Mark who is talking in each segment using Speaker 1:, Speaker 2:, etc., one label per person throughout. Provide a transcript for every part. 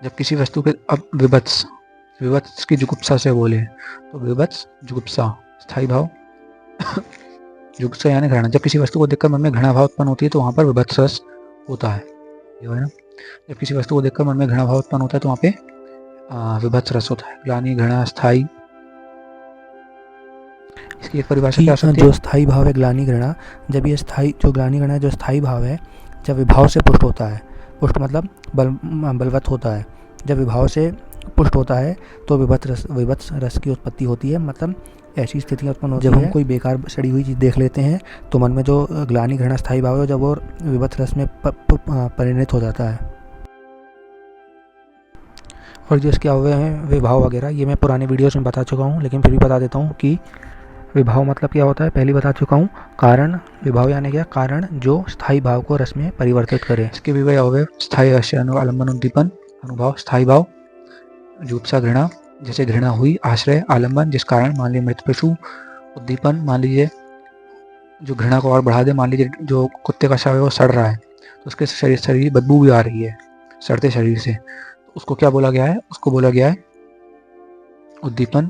Speaker 1: जब किसी वस्तु के अब विभत्स विभत्स की जुगुप्सा से बोले तो विभत्स जुगुप्सा स्थायी भाव जुगुप्सा यानी घृणा। जब किसी वस्तु को देखकर मन में घृणा भाव उत्पन्न होती है तो वहां पर विभत्स रस होता है, ये है ना। जब किसी वस्तु को देखकर मन में घृणा भाव उत्पन्न होता है तो वहां पे विभत्स रस होता है। ग्लानि, घृणा, स्थायी, इसकी एक परिभाषा क्या हो सकती है?
Speaker 2: जो स्थायी भाव है ग्लानि घृणा, जब ये स्थायी जो ग्लानि घृणा जो स्थायी भाव है जब विभाव से पुष्ट होता है, पुष्ट मतलब बलवत होता है, जब विभाव से पुष्ट होता है तो विभत्स रस की उत्पत्ति होती है। मतलब ऐसी स्थितियाँ उत्पन्न होती है जब हम कोई बेकार सड़ी हुई चीज़ देख लेते हैं तो मन में जो ग्लानि घृणा स्थायी भाव है जब वो विभत्स रस में परिणत हो जाता है। और जो इसके अवयव हैं विभाव वगैरह ये मैं पुराने वीडियोस में बता चुका हूँ, लेकिन फिर भी बता देता हूँ कि विभाव मतलब क्या होता है, पहले बता चुका हूँ। कारण, विभाव यानी क्या, कारण जो स्थायी भाव को रस में परिवर्तित करे।
Speaker 1: इसके विवय अवयव स्थायी आश्रय, आलम्बन, उद्दीपन, अनुभाव, स्थायी भाव, जुगुप्सा, घृणा, जैसे घृणा हुई, आश्रय, आलम्बन जिस कारण, मान लीजिए मृत पशु, उद्दीपन मान लीजिए जो घृणा को और बढ़ा दे, मान लीजिए जो कुत्ते का शव है वो सड़ रहा है तो उसके शरीर बदबू भी आ रही है सड़ते शरीर से, तो उसको क्या बोला गया है? उसको बोला गया है उद्दीपन।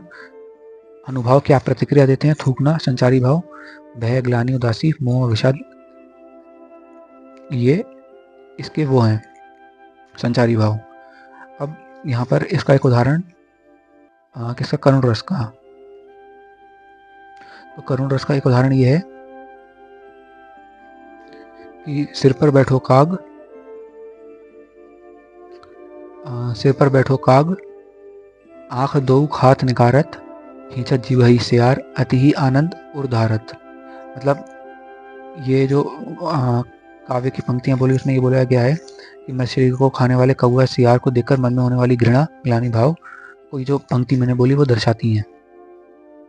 Speaker 1: अनुभाव क्या प्रतिक्रिया देते हैं? थूकना, संचारी भाव, भय, ग्लानि, उदासी, मोह, विषाद, ये इसके वो हैं संचारी भाव। अब यहाँ पर इसका एक उदाहरण किसका? करुण रस का। तो करुण रस का एक उदाहरण ये है कि सिर पर बैठो काग, आंख दो खात निकारत, खींचत जीवहि सियार, अति ही आनंद उर्धारत। मतलब ये जो काव्य की पंक्तियां बोली उसमें ये बोला गया है कि मैं शरीर को खाने वाले कौवा सियार को देखकर मन में होने वाली घृणा, ग्लानि भाव को जो पंक्ति मैंने बोली वो दर्शाती हैं।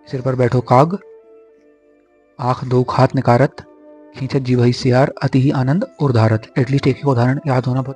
Speaker 1: सिर पर बैठो काग, आंख दो खात निकारत, खींचत जीवहि सियार, अति ही आनंद उर्धारत। एटलीस्ट एक उदाहरण याद होना बहुत